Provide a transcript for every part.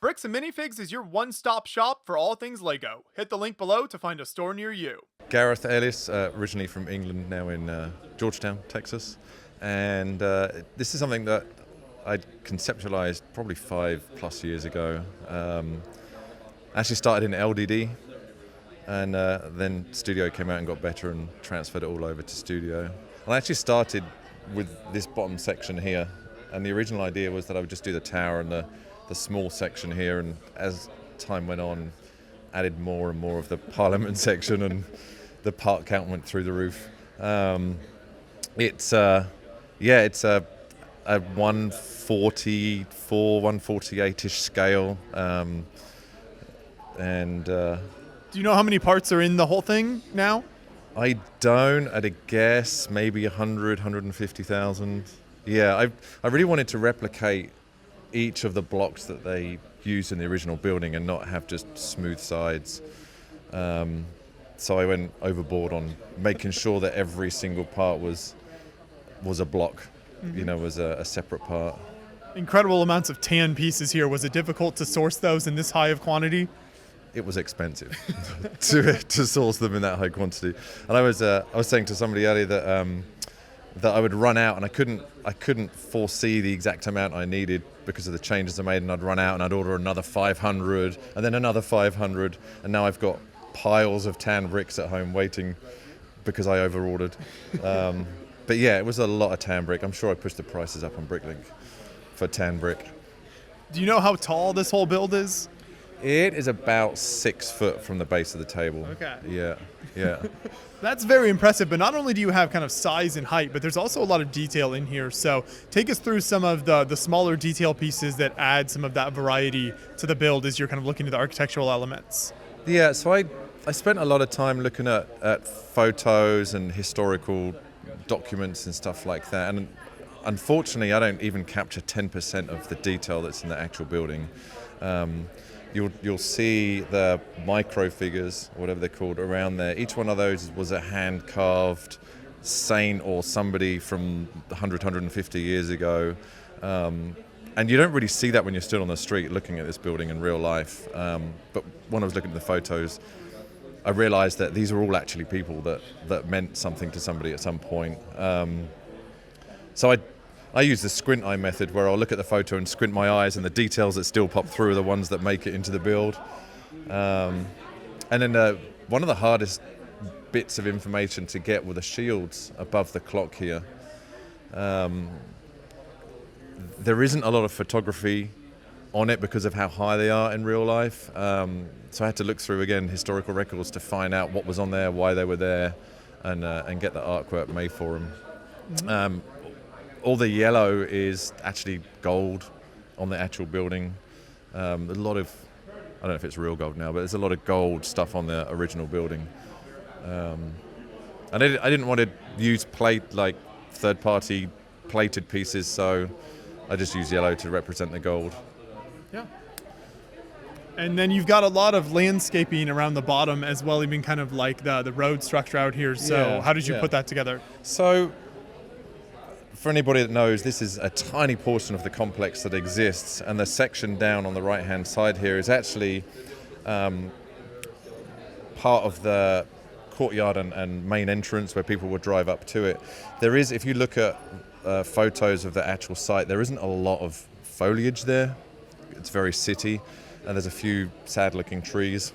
Bricks and Minifigs is your one-stop shop for all things Lego. Hit the link below to find a store near you. Gareth Ellis, originally from England, now in Georgetown, Texas. And this is something that I conceptualized probably 5+ years ago. Actually started in LDD, and then Studio came out and got better and transferred it all over to Studio. And I actually started with this bottom section here, and the original idea was that I would just do the tower and the small section here, and as time went on, added more and more of the Parliament section, and the part count went through the roof. It's a 144, 148-ish scale, and Do you know how many parts are in the whole thing now? I don't, at a guess, maybe 100, 150,000. Yeah, I really wanted to replicate each of the blocks that they used in the original building and not have just smooth sides. So I went overboard on making sure that every single part was a block, was a separate part. Incredible amounts of tan pieces here. Was it difficult to source those in this high of quantity? It was expensive to source them in that high quantity. And I was saying to somebody earlier that I would run out, and I couldn't foresee the exact amount I needed because of the changes I made, and I'd run out and I'd order another 500 and then another 500, and now I've got piles of tan bricks at home waiting because I overordered. But yeah, it was a lot of tan brick. I'm sure I pushed the prices up on Bricklink for tan brick. Do you know how tall this whole build is? It is about 6 foot from the base of the table. Okay. Yeah. That's very impressive, but not only do you have kind of size and height, but there's also a lot of detail in here. So take us through some of the smaller detail pieces that add some of that variety to the build as you're kind of looking at the architectural elements. Yeah, so I spent a lot of time looking at photos and historical documents and stuff like that. And unfortunately, I don't even capture 10% of the detail that's in the actual building. You'll see the micro figures, whatever they're called, around there. Each one of those was a hand-carved saint or somebody from 100, 150 years ago. And you don't really see that when you're stood on the street looking at this building in real life. But when I was looking at the photos, I realized that these are all actually people that meant something to somebody at some point. So I use the squint eye method, where I'll look at the photo and squint my eyes, and the details that still pop through are the ones that make it into the build. And then one of the hardest bits of information to get were the shields above the clock here. There isn't a lot of photography on it because of how high they are in real life. So I had to look through, again, historical records to find out what was on there, why they were there, and get the artwork made for them. All the yellow is actually gold on the actual building. A lot of, I don't know if it's real gold now, but there's a lot of gold stuff on the original building. And I didn't want to use like third-party plated pieces, so I just used yellow to represent the gold. Yeah. And then you've got a lot of landscaping around the bottom as well, even kind of like the road structure out here. So how did you put that together? So, for anybody that knows, this is a tiny portion of the complex that exists, and the section down on the right-hand side here is actually part of the courtyard and main entrance where people would drive up to it. There is, if you look at photos of the actual site, there isn't a lot of foliage there. It's very city, and there's a few sad-looking trees.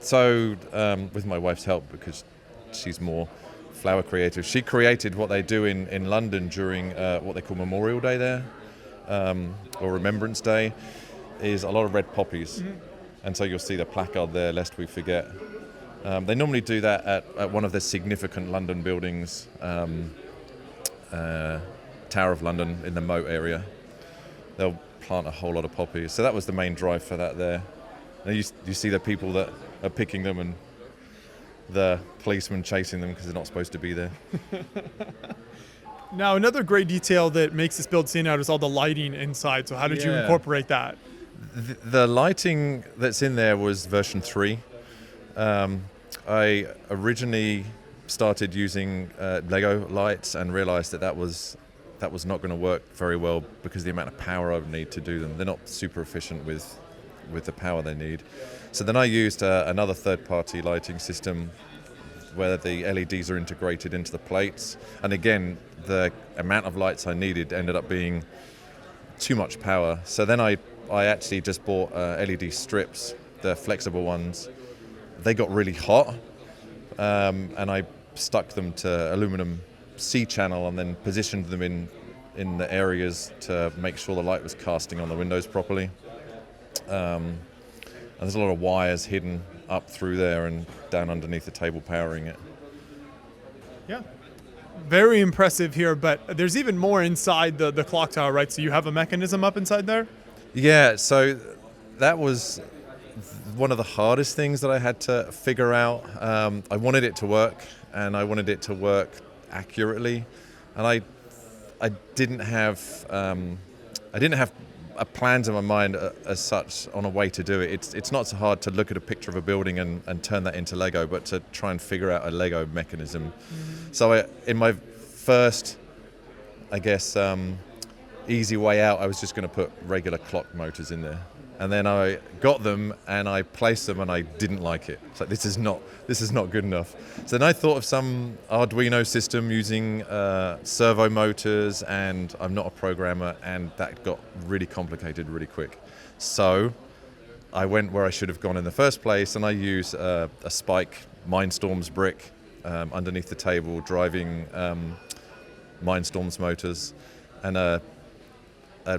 So with my wife's help, because she's more flower creative, she created what they do in London during what they call Memorial Day there, or Remembrance Day, is a lot of red poppies. And so you'll see the placard there, lest we forget. They normally do that at one of the significant London buildings, Tower of London in the Moat area. They'll plant a whole lot of poppies. So that was the main drive for that there. And you see the people that are picking them, and the policemen chasing them because they're not supposed to be there. Now, another great detail that makes this build stand out is all the lighting inside. So how did you incorporate that? The lighting that's in there was version 3. I originally started using Lego lights and realized that was that was not going to work very well because of the amount of power I would need to do them. They're not super efficient with the power they need. So then I used another third-party lighting system where the LEDs are integrated into the plates. And again, the amount of lights I needed ended up being too much power. So then I actually just bought LED strips, the flexible ones. They got really hot, and I stuck them to aluminum C-channel and then positioned them in the areas to make sure the light was casting on the windows properly. And there's a lot of wires hidden up through there and down underneath the table powering it. Yeah. Very impressive here, but there's even more inside the clock tower, right? So you have a mechanism up inside there? Yeah, so that was one of the hardest things that I had to figure out. I wanted it to work, and I wanted it to work accurately, and I didn't have plans in my mind as such on a way to do it. It's not so hard to look at a picture of a building and turn that into Lego, but to try and figure out a Lego mechanism. So in my first, I guess, easy way out, I was just going to put regular clock motors in there. And then I got them and I placed them and I didn't like it. It's like, this is not good enough. So then I thought of some Arduino system using servo motors, and I'm not a programmer, and that got really complicated really quick. So I went where I should have gone in the first place, and I used a Spike Mindstorms brick underneath the table, driving Mindstorms motors, and a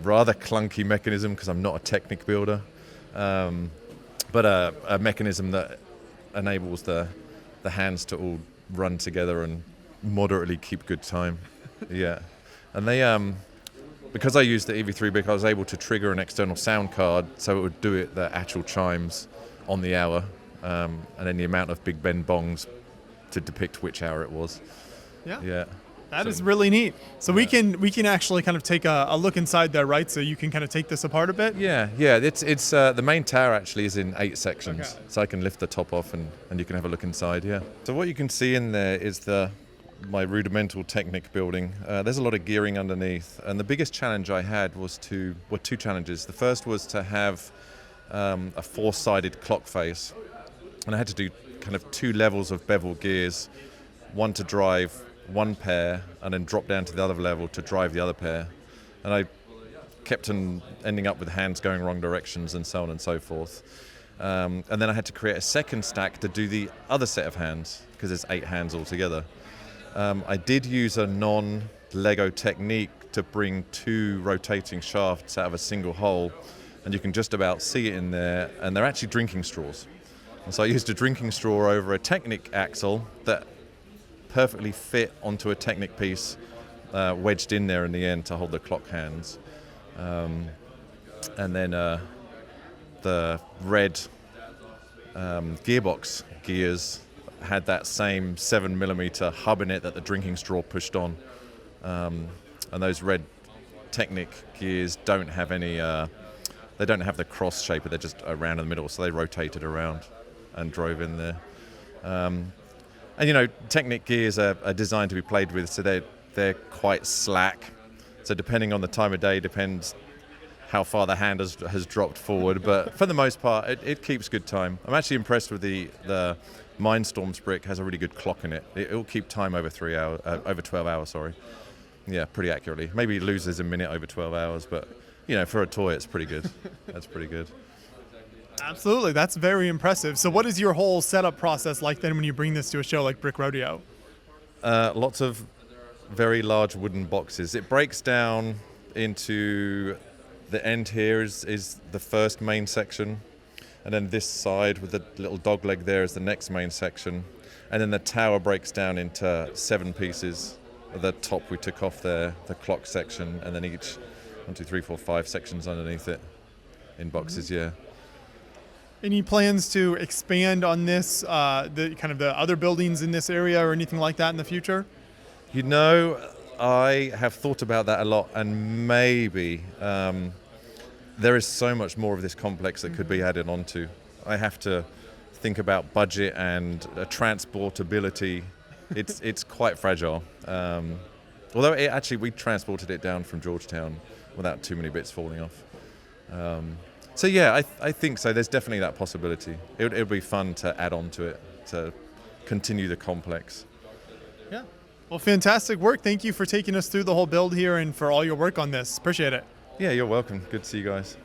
rather clunky mechanism because I'm not a Technic builder, but a mechanism that enables the hands to all run together and moderately keep good time. Yeah, and they because I used the EV3 brick, I was able to trigger an external sound card so it would do it the actual chimes on the hour, and then the amount of Big Ben bongs to depict which hour it was. Yeah. That is really neat. So we can actually kind of take a look inside there, right? So you can kind of take this apart a bit. Yeah. It's the main tower actually is in 8 sections, Okay. so I can lift the top off and you can have a look inside. Yeah. So what you can see in there is my rudimental Technic building. There's a lot of gearing underneath, and the biggest challenge I had was two challenges. The first was to have a 4-sided clock face, and I had to do kind of 2 levels of bevel gears, one to drive one pair and then drop down to the other level to drive the other pair, and I kept on ending up with hands going wrong directions and so on and so forth, and then I had to create a second stack to do the other set of hands because there's 8 hands altogether. I did use a non-Lego technique to bring 2 rotating shafts out of a single hole, and you can just about see it in there, and they're actually drinking straws. And so I used a drinking straw over a Technic axle that perfectly fit onto a Technic piece, wedged in there in the end to hold the clock hands. And then the red gearbox gears had that same 7mm hub in it that the drinking straw pushed on. And those red Technic gears don't have any, they don't have the cross shape, they're just around in the middle, so they rotated around and drove in there. And Technic gears are designed to be played with, so they're quite slack. So depending on the time of day, depends how far the hand has dropped forward. But for the most part, it keeps good time. I'm actually impressed with the Mindstorms brick. Has a really good clock in it. It'll keep time over 12 hours. Sorry. Yeah, pretty accurately. Maybe it loses a minute over 12 hours, but for a toy, it's pretty good. That's pretty good. Absolutely. That's very impressive. So what is your whole setup process like then when you bring this to a show like Brick Rodeo? Lots of very large wooden boxes. It breaks down into the end here is the first main section, and then this side with the little dog leg there is the next main section, and then the tower breaks down into 7 pieces. At the top we took off there, the clock section, and then each 1, 2, 3, 4, 5 sections underneath it in boxes. Yeah. Any plans to expand on this, the other buildings in this area or anything like that in the future? I have thought about that a lot, and maybe there is so much more of this complex that could be added onto. I have to think about budget and transportability. It's quite fragile. Although we transported it down from Georgetown without too many bits falling off. So yeah, I think so. There's definitely that possibility. It would be fun to add on to it, to continue the complex. Yeah. Well, fantastic work. Thank you for taking us through the whole build here and for all your work on this. Appreciate it. Yeah, you're welcome. Good to see you guys.